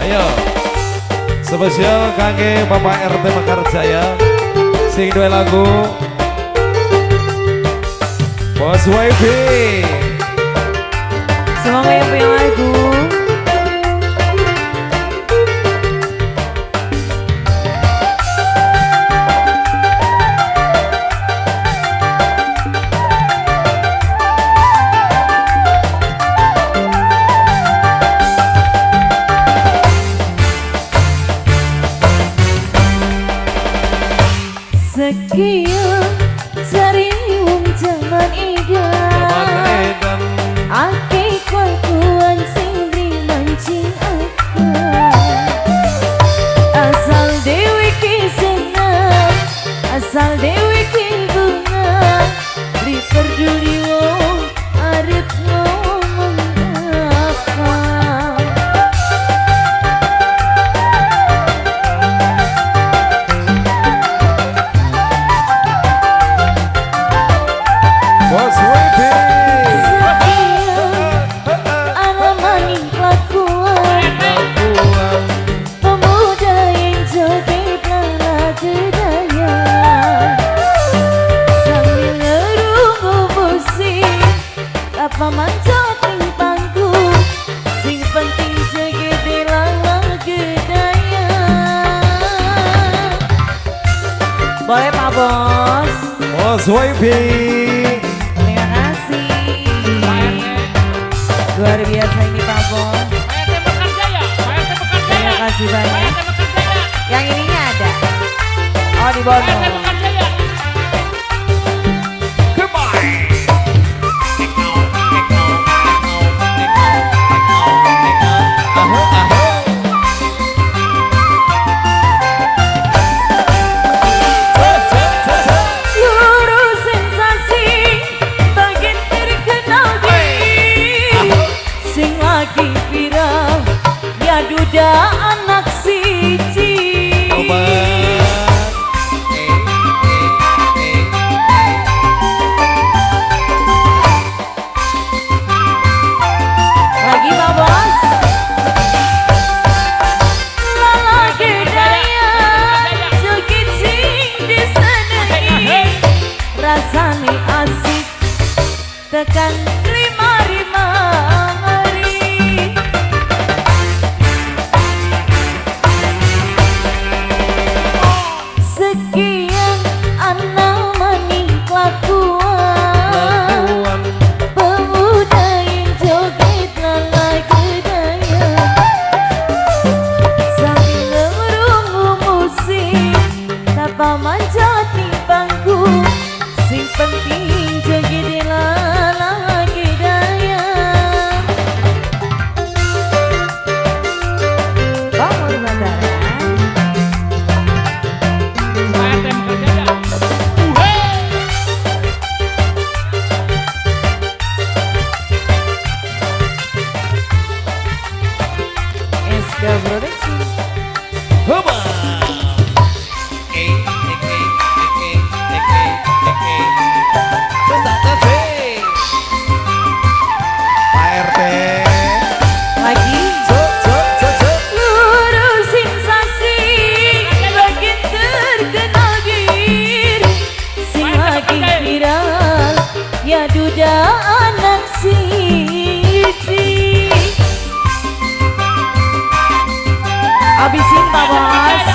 Ayo spesial kangge Bapak RT Mekarjaya sing duwe lagu Bos Wifi. Semoga yang punya lagu sekian dari wong zaman edan ake kelakuan sing dimancing asal dewi ki senang asal dewi ki bunga di peduli wong arep ngomong apa. Bos Wifi. Alamaning kelakuan pemuda yang joget lala gedaya sambil ngerunggu musik apa mancoting panggung sing penting joget lala gedaya. Boleh Pak Bos? Bos Wifi. Luar biasa ini Pak Bos. Terima kasih banyak. Yang ininya ada. Oh di Bono. Duda anak siji lagi Pak Bos. Lala gedaya joget sing disenengi rasane asik tekan rima-rima sekian anak maning kelakuan pemuda yang joget lala gedaya sambil ngerunggu musik tanpa manjat di panggung sing penting joget lala gedaya. Bangun bandara produksi. Hoba. Pak RT. Lagi. Lurusin sasi. Bagian terkenal bir. Sing lagi viral. Ya duda anak siji. Habisin Pak Bos.